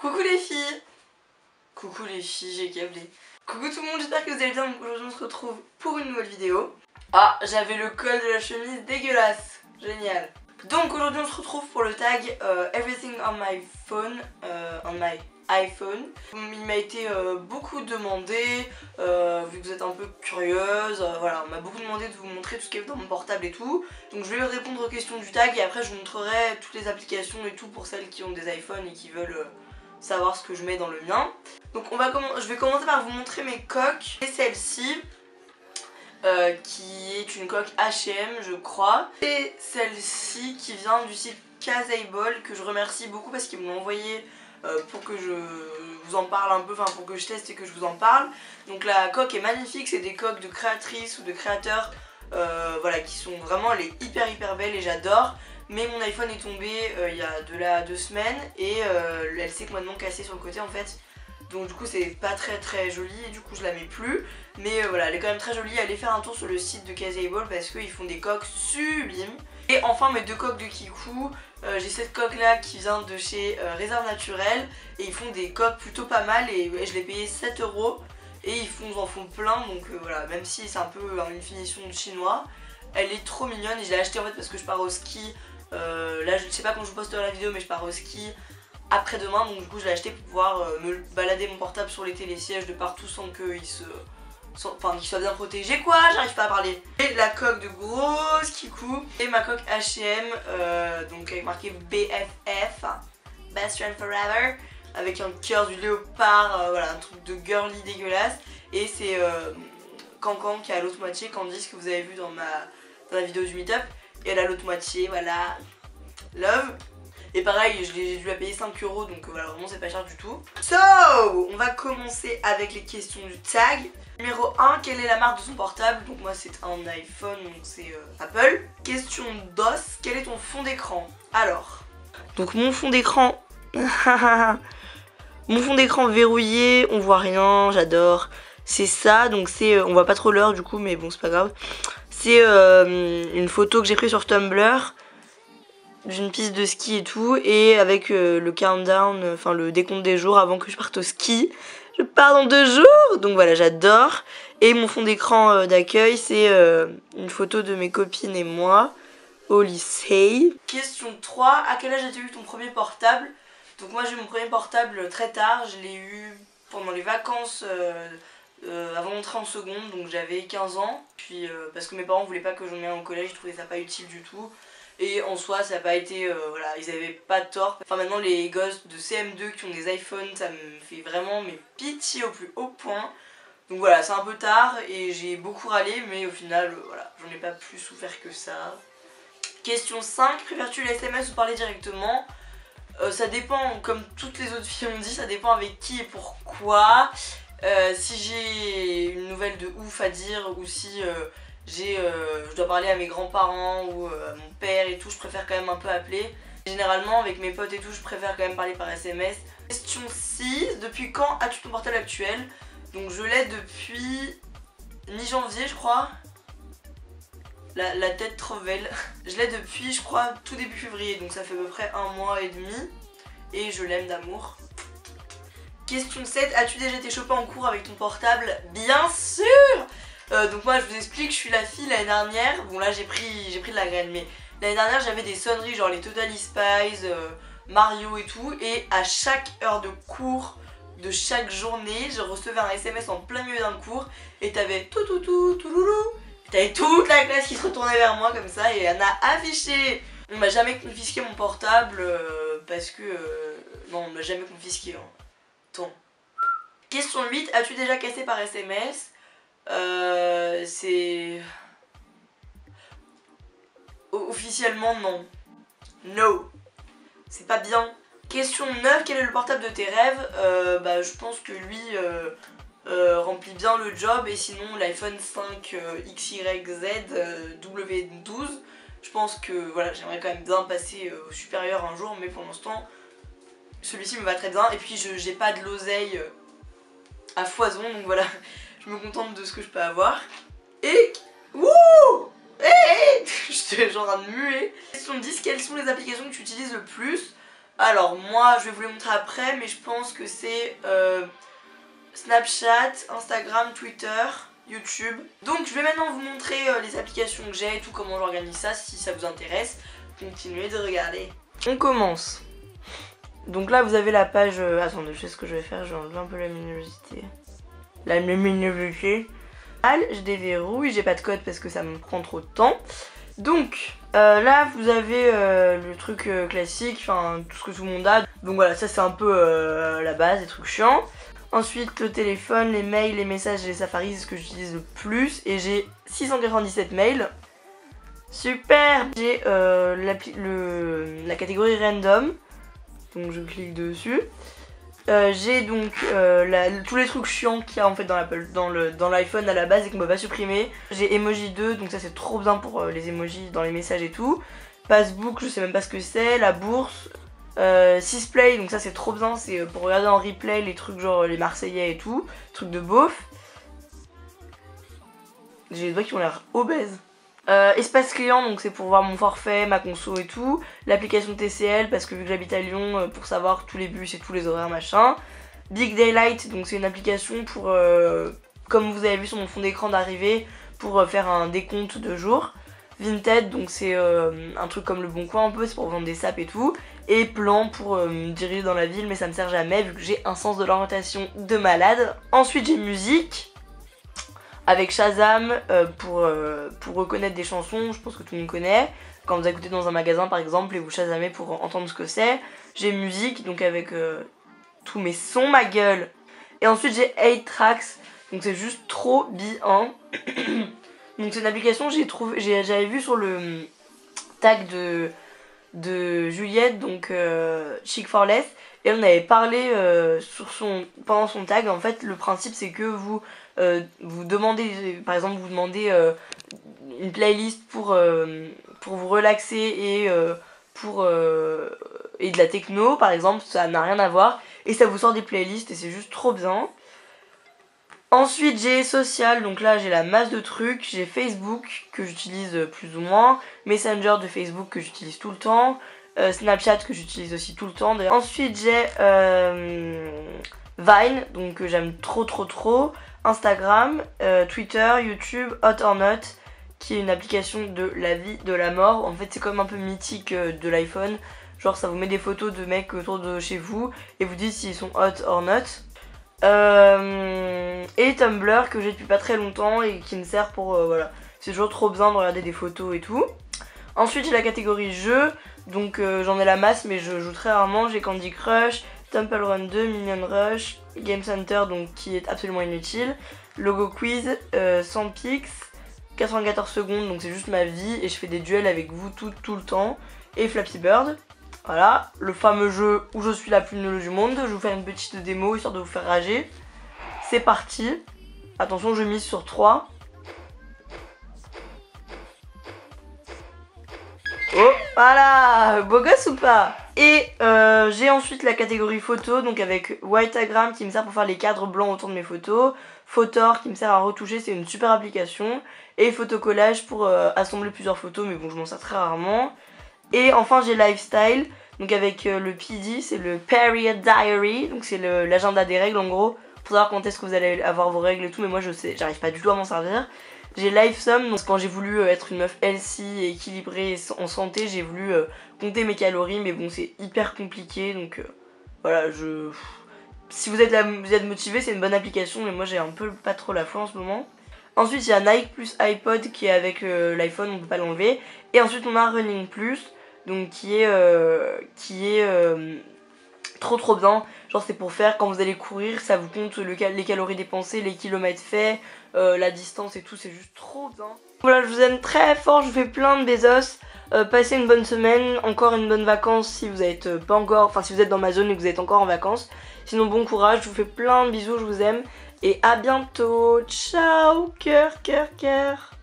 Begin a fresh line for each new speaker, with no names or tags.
Coucou les filles. Coucou les filles, j'ai câblé. Coucou tout le monde, j'espère que vous allez bien. Donc aujourd'hui on se retrouve pour une nouvelle vidéo. Ah, j'avais le col de la chemise dégueulasse. Génial. Donc aujourd'hui on se retrouve pour le tag Everything on my phone, on my iPhone. Il m'a été beaucoup demandé, vu que vous êtes un peu curieuse, voilà, on m'a beaucoup demandé de vous montrer tout ce qu'il y avait dans mon portable et tout. Donc je vais répondre aux questions du tag et après je vous montrerai toutes les applications et tout pour celles qui ont des iPhones et qui veulent savoir ce que je mets dans le mien. Donc je vais commencer par vous montrer mes coques. Et celle-ci, qui est une coque H&M je crois. Et celle-ci qui vient du site Casable, que je remercie beaucoup parce qu'ils me l'ont envoyé pour que je vous en parle un peu, enfin pour que je teste et que je vous en parle. Donc la coque est magnifique, c'est des coques de créatrices ou de créateurs voilà, qui sont vraiment, elle est hyper belle et j'adore. Mais mon iPhone est tombé il y a de là 2 semaines et elle s'est complètement cassée sur le côté en fait. Donc du coup c'est pas très joli et du coup je la mets plus. Mais voilà, elle est quand même très jolie, allez faire un tour sur le site de Casable parce qu'ils font des coques sublimes. Et enfin mes deux coques de Kikou, j'ai cette coque là qui vient de chez Réserve Naturelle et ils font des coques plutôt pas mal et je l'ai payé 7 € et ils en font plein, donc voilà, même si c'est un peu une finition de chinois, elle est trop mignonne et je l'ai achetée en fait parce que je pars au ski, là je sais pas quand je vous posterai la vidéo mais je pars au ski après-demain, donc du coup je l'ai acheté pour pouvoir me balader mon portable sur les télésièges de partout sans qu'il qu'il soit bien protégé, quoi, j'arrive pas à parler. Et la coque de grosse Kikou et ma coque H&M, donc avec marqué BFF, Best Friend Forever, avec un cœur du léopard, voilà, un truc de girly dégueulasse. Et c'est Cancan qui a l'autre moitié, Candice que vous avez vu dans la vidéo du meet-up. Et elle a l'autre moitié, voilà, love. Et pareil, j'ai dû la payer 5 €, donc voilà, vraiment c'est pas cher du tout. So, on va commencer avec les questions du tag. Numéro 1, quelle est la marque de son portable? Donc moi c'est un iPhone, donc c'est Apple. Question DOS, quel est ton fond d'écran? Alors, donc mon fond d'écran... mon fond d'écran verrouillé, on voit rien, j'adore. C'est ça, donc c'est... on voit pas trop l'heure du coup, mais bon c'est pas grave. C'est une photo que j'ai prise sur Tumblr d'une piste de ski et tout, et avec le countdown, enfin le décompte des jours avant que je parte au ski. Je pars dans 2 jours, donc voilà, j'adore. Et mon fond d'écran d'accueil, c'est une photo de mes copines et moi au lycée. Question 3, à quel âge as-tu eu ton premier portable? Donc moi j'ai eu mon premier portable très tard, je l'ai eu pendant les vacances avant d'entrer en seconde, donc j'avais 15 ans. Puis parce que mes parents voulaient pas que j'en aie en collège, ils trouvaient ça pas utile du tout. Et en soi ça n'a pas été, voilà, ils avaient pas tort. Enfin maintenant les gosses de CM2 qui ont des iPhones, ça me fait vraiment mais pitié au plus haut point. Donc voilà, c'est un peu tard et j'ai beaucoup râlé, mais au final voilà, j'en ai pas plus souffert que ça. Question 5, préfères-tu les SMS ou parler directement? Ça dépend, comme toutes les autres filles ont dit, ça dépend avec qui et pourquoi. Si j'ai une nouvelle de ouf à dire ou si je dois parler à mes grands-parents ou à mon père et tout, je préfère quand même un peu appeler. Généralement avec mes potes et tout, je préfère quand même parler par SMS. Question 6, depuis quand as-tu ton portable actuel? Donc je l'ai depuis mi-janvier je crois. La tête trop belle. Je l'ai depuis je crois tout début février, donc ça fait à peu près 1 mois et demi. Et je l'aime d'amour. Question 7, as-tu déjà été chopé en cours avec ton portable? Bien sûr. Donc moi je vous explique, je suis la fille l'année dernière, bon là j'ai pris de la graine, mais l'année dernière j'avais des sonneries genre les Totally Spies, Mario et tout, et à chaque heure de cours de chaque journée je recevais un SMS en plein milieu d'un cours et t'avais tout loulou, t'avais toute la classe qui se retournait vers moi comme ça et elle a affiché. On m'a jamais confisqué mon portable parce que non, on m'a jamais confisqué hein. Attends. Question 8, as-tu déjà cassé par SMS? C'est... Officiellement non. No. C'est pas bien. Question 9, quel est le portable de tes rêves? Bah je pense que lui remplit bien le job et sinon l'iPhone 5 XYZ W12. Je pense que voilà, j'aimerais quand même bien passer au supérieur un jour, mais pour l'instant celui-ci me va très bien. Et puis j'ai pas de l'oseille à foison, donc voilà, je me contente de ce que je peux avoir. Et... Wouh! J'étais genre un muet. Question 10, quelles sont les applications que tu utilises le plus? Alors moi je vais vous les montrer après, mais je pense que c'est Snapchat, Instagram, Twitter, YouTube. Donc je vais maintenant vous montrer les applications que j'ai et tout, comment j'organise ça, si ça vous intéresse. Continuez de regarder. On commence. Donc là vous avez la page... attendez, je sais ce que je vais faire, je vais enlever un peu la luminosité. La luminosité. Je déverrouille, j'ai pas de code parce que ça me prend trop de temps. Donc là vous avez le truc classique, enfin tout ce que tout le monde a. Donc voilà, ça c'est un peu la base, des trucs chiants. Ensuite le téléphone, les mails, les messages et les safaris, c'est ce que j'utilise le plus. Et j'ai 697 mails. Super. J'ai la catégorie random. Donc je clique dessus. J'ai donc tous les trucs chiants qu'il y a en fait dans l'iPhone à la base et qu'on peut pas supprimer. J'ai Emoji 2, donc ça c'est trop bien pour les emojis dans les messages et tout. Passbook, je sais même pas ce que c'est. La bourse. Sysplay, donc ça c'est trop bien, c'est pour regarder en replay les trucs genre les Marseillais et tout. Trucs de beauf. J'ai les doigts qui ont l'air obèses. Espace client, donc c'est pour voir mon forfait, ma conso et tout. L'application TCL, parce que vu que j'habite à Lyon, pour savoir tous les bus et tous les horaires machin. Big Daylight, donc c'est une application pour, comme vous avez vu sur mon fond d'écran d'arrivée, pour faire un décompte de jours. Vinted, donc c'est un truc comme le Bon Coin un peu, c'est pour vendre des sapes et tout. Et Plan pour me diriger dans la ville, mais ça me sert jamais vu que j'ai un sens de l'orientation de malade. Ensuite j'ai musique. Avec Shazam pour reconnaître des chansons, je pense que tout le monde connaît. Quand vous écoutez dans un magasin par exemple et vous Shazamez pour entendre ce que c'est. J'ai musique, donc avec tous mes sons, ma gueule. Et ensuite j'ai 8 Tracks, donc c'est juste trop bien. Donc c'est une application j'avais vu sur le tag de Juliette, donc Chic for Less. Et on avait parlé pendant son tag. En fait le principe c'est que vous demandez, par exemple vous demandez une playlist pour vous relaxer et de la techno par exemple, ça n'a rien à voir et ça vous sort des playlists et c'est juste trop bien. Ensuite j'ai social, donc là j'ai la masse de trucs. J'ai Facebook que j'utilise plus ou moins, Messenger de Facebook que j'utilise tout le temps, Snapchat que j'utilise aussi tout le temps. Ensuite j'ai Vine, donc j'aime trop, Instagram, Twitter, YouTube, Hot or Not, qui est une application de la vie, de la mort. En fait c'est comme un peu mythique de l'iPhone, genre ça vous met des photos de mecs autour de chez vous et vous dites s'ils sont hot or not. Et Tumblr que j'ai depuis pas très longtemps et qui me sert pour voilà, c'est toujours trop bien de regarder des photos et tout. Ensuite j'ai la catégorie jeux, donc j'en ai la masse mais je joue très rarement. J'ai Candy Crush, Temple Run 2, Minion Rush, Game Center donc qui est absolument inutile, Logo Quiz, 100 pix, 94 secondes donc c'est juste ma vie et je fais des duels avec vous tout le temps, et Flappy Bird. Voilà, le fameux jeu où je suis la plus nulle du monde. Je vais vous faire une petite démo histoire de vous faire rager. C'est parti. Attention, je mise sur 3. Oh, voilà, beau gosse ou pas? Et j'ai ensuite la catégorie photo, donc avec Whiteagram qui me sert pour faire les cadres blancs autour de mes photos. Photor qui me sert à retoucher, c'est une super application. Et Photocollage pour assembler plusieurs photos, mais bon, je m'en sers très rarement. Et enfin j'ai Lifestyle, donc avec le PD, c'est le Period Diary, donc c'est l'agenda des règles en gros, pour savoir quand est-ce que vous allez avoir vos règles et tout, mais moi je sais, j'arrive pas du tout à m'en servir. J'ai Lifesum, donc quand j'ai voulu être une meuf healthy, équilibrée en santé, j'ai voulu compter mes calories, mais bon c'est hyper compliqué, donc voilà, si vous êtes motivé, c'est une bonne application, mais moi j'ai un peu pas trop la foi en ce moment. Ensuite il y a Nike plus iPod qui est avec l'iPhone, on peut pas l'enlever. Et ensuite on a Running Plus, donc qui est trop bien. Genre c'est pour faire quand vous allez courir, ça vous compte les calories dépensées, les kilomètres faits, la distance et tout, c'est juste trop bien. Voilà, je vous aime très fort, je vous fais plein de besos. Passez une bonne semaine, encore une bonne vacance si vous êtes pas encore, enfin si vous êtes dans ma zone et que vous êtes encore en vacances. Sinon bon courage, je vous fais plein de bisous, je vous aime. Et à bientôt, ciao, cœur.